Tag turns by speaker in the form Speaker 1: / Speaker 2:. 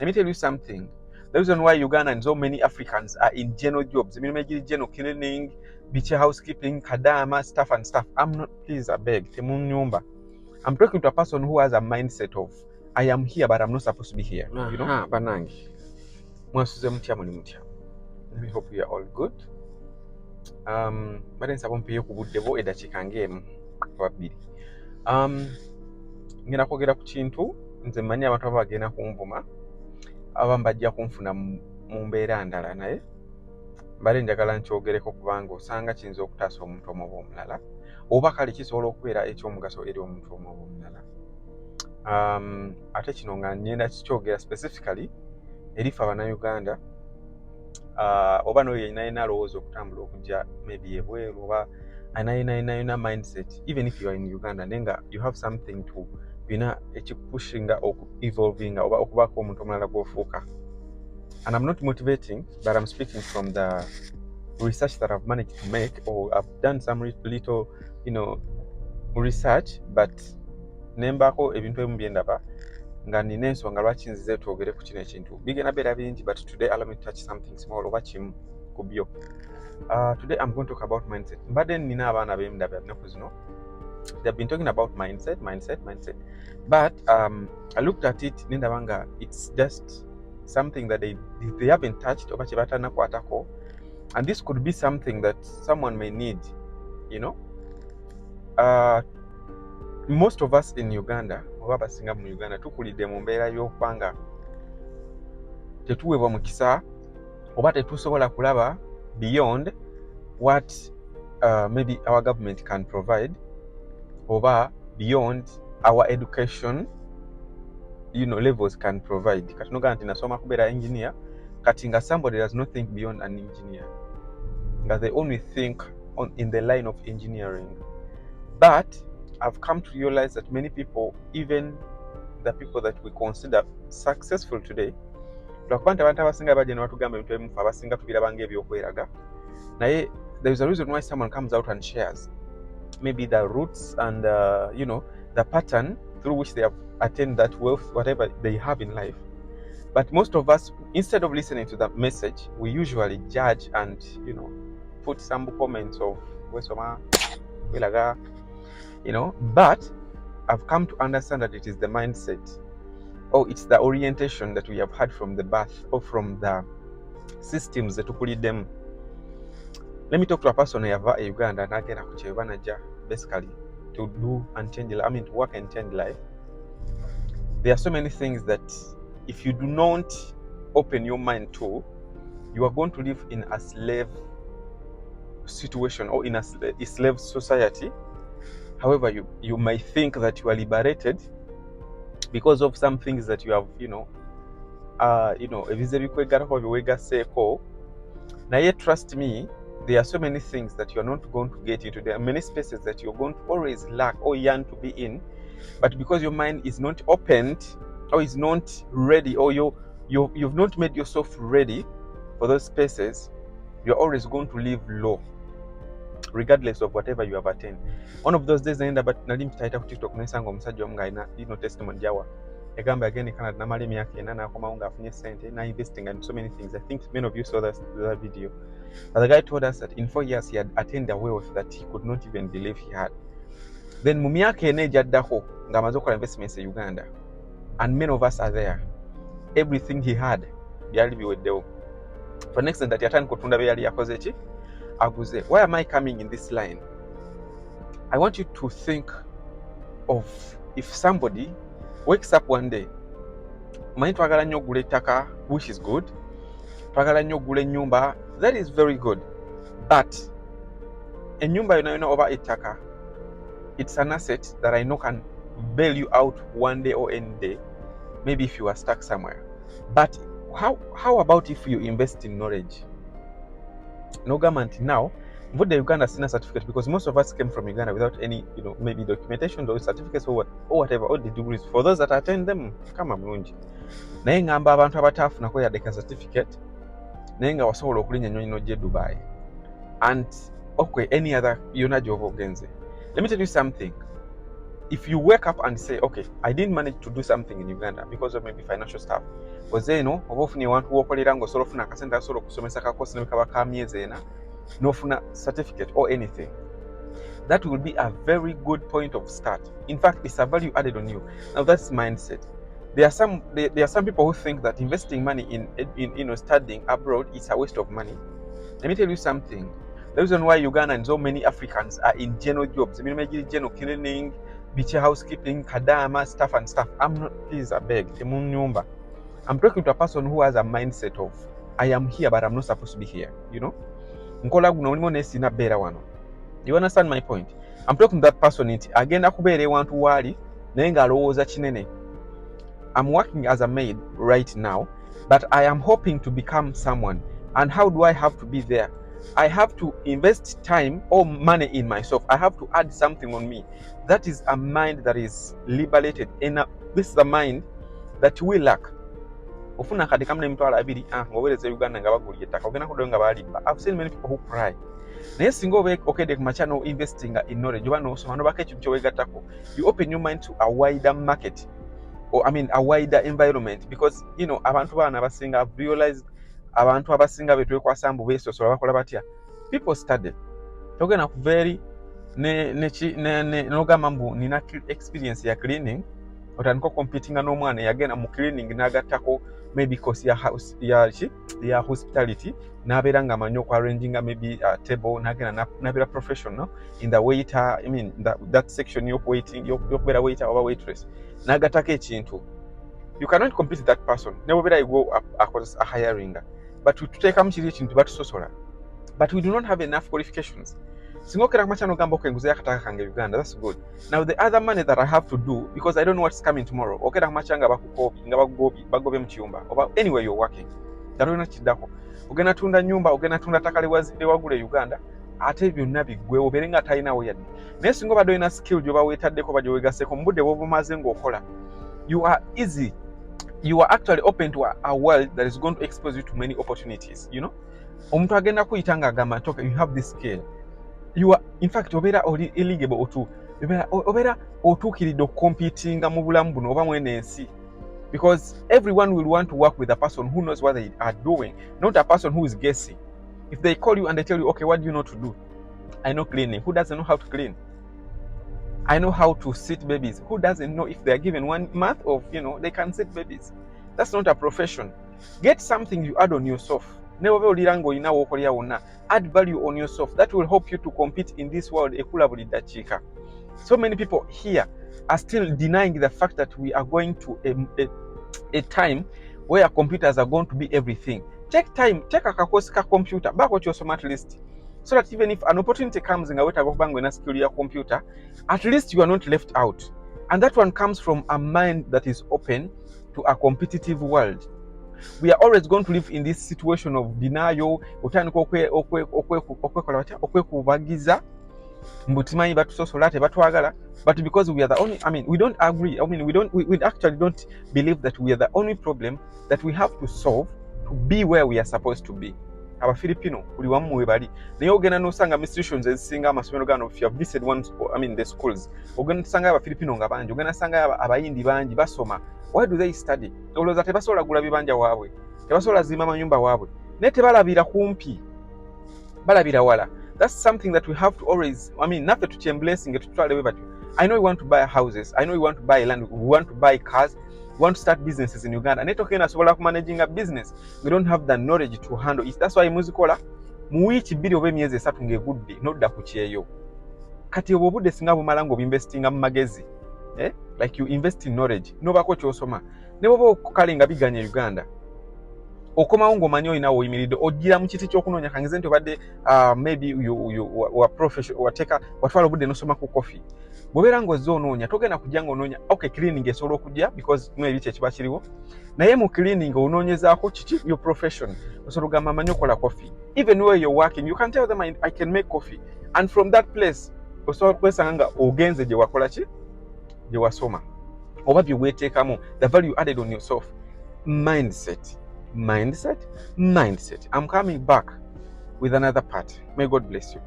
Speaker 1: Let me tell you something. The reason why Uganda and so many Africans are in general jobs, I mean, maybe general cleaning, beach housekeeping, kadama, stuff and stuff. I'm not, please, I beg, temunyumba. I'm talking to a person who has a mindset of, I am here, but I'm not supposed to be here. You know? Banangi. Let me hope you are all good. Bade nsaba mpeyo ku budde bwo eddakiika ng'emu oba bbiri. Ngenda kwogera ku kintu nze mmanyi abantu aba bagenda kunvuma abamu bajja kunfuna mu mbeera ndala naye mbadde njagala nkyogereko kubanga osanga kiyinza okutaasa omuntu omu oba omulala oba kale kisobola okubeera ekyomugaso eri omuntu omu oba omulala. Ate kino nga ngenda kikyogera specifically eri ffe Abannayuganda oba n'oyo yenna alowooza okutambula okujja maybe ebweru oba ayina mindset even if you are in Uganda naye nga you have something to bina ekikupushinga evolvinga oba okubaako omuntu omulala gw'ofuuka. And I'm not motivating, but I'm speaking from the research that I've managed to make, or I've done some little, research, but nembako ebintu ebimu bye ndaba nga nina ensonga lwaki nzize twogere ku kino ekintu bigenda beera bingi, but today allow me to touch something small oba kimu ku byo. Today I'm going to talk about mindset. Mbadde nina abaana b'emundaba ennaku zino. They've been talking about mindset, but I looked at it nendaba nga it's just something that they haven't touched oba kyebatanakwatako, and this could be something that someone may need. Most of us in Uganda oba abasinga mu Uganda tukulidde mu mbeera y'okuba nga tetuweebwa mukisa oba tetusobola kulaba beyond what maybe our government can provide oba beyond our education levels can provide. Kati noga nti nasoma kubeera engineer, kati nga somebody does not think beyond an engineer, nga they only think in the line of engineering. But I've come to realize that many people, even the people that we consider successful today, lwakuba nti abantu abasinga bajja ne batugamba ebintu ebimu abasinga tubirabanga ebyokweraga, naye there is a reason why someone comes out and shares maybe the roots and the pattern through which they have attained that wealth, whatever they have in life. But most of us, instead of listening to that message, we usually judge and put some comments of but I've come to understand that it is the mindset, or it's the orientation that we have had from the birth or from the systems that we lead them. Let me talk to a person who have Uganda and agenda kuchebanaja basically to do and change, to work and change life. There are so many things that if you do not open your mind to, you are going to live in a slave situation or in a slave society. However, you might think that you are liberated because of some things that you have, now yet trust me, there are so many things that you're not going to get into. There are many spaces that you're going to always lack or yearn to be in, but because your mind is not opened or is not ready, or you've not made yourself ready for those spaces, you're always going to live low, regardless of whatever you have attained. One of those days naenda but nali mpitaita ku TikTok nesanga omusajja omu nga testimony jawa egamba again Canada namala emyaka ena nakomawo ngaafunye sente na investing in so many things. I think many of you saw that video. But the guy told us that in 4 years he had attained a wealth that he could not even believe he had. Then mu myaka ena ejaddako ng'amaze okukola investments in Uganda, and many of us are there. Everything he had byali biweddewo. For next that yatandika okutunda bye yali yakoze ki aguze. Why am I coming in this line? I want you to think of if somebody wakes up one day, manyi twagala nnyo ogula ettaka, which is good, twagala nnyo ogula ennyumba, that is very good, but ennyumba yona oba ettaka, it's an asset that I know can bail you out one day or any day, maybe if you are stuck somewhere. But how about if you invest in knowledge? No government now, but the Uganda sina certificate, because most of us came from Uganda without any, maybe documentation or certificates or whatever, all the degrees. For those that attend them, kama mlungi. Naye ngamba abantu abatafunako yadde certificate, naye nga wasobola okulinnya ennyonyi n'ojja Dubai. And okay, any other yona gy'oba ogenze. Let me tell you something. If you wake up and say, okay, I didn't manage to do something in Uganda because of maybe financial stuff, ozeeno oba ofunye wantu wokolera ng'osobola ofuna akasente asobola okusomesa kakosi ne kaba ka myezi ena n'ofuna certificate or anything. That will be a very good point of start. In fact, it's a value added on you. Now that's mindset. There are some people who think that investing money in studying abroad is a waste of money. Let me tell you something. The reason why Uganda and so many Africans are in general jobs, general cleaning, beach housekeeping, kadama, stuff and stuff. I'm not, please, I beg, I'm talking to a person who has a mindset of, I am here, but I'm not supposed to be here. You know? You understand my point? I'm talking to that person. Agenda kubeere wantu wali naye nga alowooza kinene. I'm working as a maid right now, but I am hoping to become someone. And how do I have to be there? I have to invest time or money in myself. I have to add something on me. That is a mind that is liberated. And this is a mind that we lack. Ofuna kati kamne mtwala abiri ngobereze Uganda nga bagulye ettaka ogenda kudoyo nga balibba. I've seen many people who cry. Naye singa okede ku machano investing in knowledge oba n'osoma n'obako ekintu kyeweegattako, you open your mind to a wider market, or a wider environment, because abantu baana abasinga have realized abantu abasinga betwekwasa mbu beesosola bakola batya. People study togenda ku very n'ogamba mbu nina experience ya cleaning, otandika competinga n'omwana yagenda mu cleaning n'agattako maybe course ya hospitality n'abeera nga amanyi okwarranginga maybe a table, n'agenda n'abeera professional in the waiter, that section y'okubeera waiter oba waitress, n'agattako ekintu. You cannot compete with that person. Never go a hiring, but we take ekintu batusosola, but we do not have enough qualifications. Singokera kumachano gamba okwenguza yakataka kange Uganda. That's good. Now the other money that I have to do, because I don't know what's coming tomorrow. Okera kumachanga bakukobi nga bagobe mchiyumba oba anywhere you're working. Tarona kidako. Ogena tunda nyumba, ogena tunda takale wagule Uganda. Ate byonna biggwe oberenga talina wo yadde. Naye singa obadde olina skill gyoba weetaddeko ba gyowegaseko mu budde bw'obumaze ng'okola, you are easy. You are actually open to a world that is going to expose you to many opportunities. Omuntu agenda kuyita nga agamba nti you have this skill. You are, in fact, obeera eligible obeera otuukiridde okukompitinga mu bulamu buno oba mwene ensi, because everyone will want to work with a person who knows what they are doing, not a person who is guessing. If they call you and they tell you, okay, what do you know to do? I know cleaning. Who doesn't know how to clean? I know how to sit babies. Who doesn't know if they are given 1 month of, they can sit babies? That's not a profession. Get something you add on yourself. Add value on yourself. That will help you to compete in this world. So many people here are still denying the fact that we are going to a time where computers are going to be everything. Take time, take a computer, back what your smart list. So that even if an opportunity comes in a way to go in a skill your computer, at least you are not left out. And that one comes from a mind that is open to a competitive world. We are always going to live in this situation of denial, okwekubagiza, mbutimanyi batusosola tebatwagala, but because we are the only, we don't agree, we actually don't believe that we are the only problem that we have to solve to be where we are supposed to be. Aba Filipino buli wamu webali naye ogenda n'osanga institutions ezisinga amasomero gano, if you have visited the schools, ogenda n'osanga aba Filipino nga bangi, ogenda n'osanga abayindi bangi basoma. Why do they study? Olowooza tebasobola gula bibanja waabwe, tebasobola zimba amayumba waabwe, naye tebalabira kumpi, balabira wala. That's something that we have to always, naffe tukyemblessing tutwale bwe batyo. I know we want to buy houses, I know we want to buy land, we want to buy cars, we want to start businesses in Uganda. Naye tokenda sobola managing a business, we don't have the knowledge to handle it. That's why muzikola mu week 2 oba emyezi 3 ng'egudde nodda ku kyeyo. Kati obwo budde singa bumala ng'obinvestinga mu magezi, like you invest in knowledge, nobako kyosoma ne bwoba okukalinga biganya Uganda, okomawo ng'omanyi olina woyimiridde, ojjira mu kiti ky'okunoonya kangize nti obadde maybe wa profession watwala obudde n'osoma ku coffee. Bw'obeera ng'ozze onoonya togenda kujja ng'onoonya cleaning esobola okujja because maybe kyekiba kiriwo, naye mu cleaning ononyezaako kiki your profession. Osobola ogamba amanyi okola coffee. Even where you're working, you can tell them I can make coffee, and from that place osobola kwesanga nga ogenze gye wakola ki, gye wasoma oba bye weeteekamu, the value added on yourself. Mindset. I'm coming back with another part. May God bless you.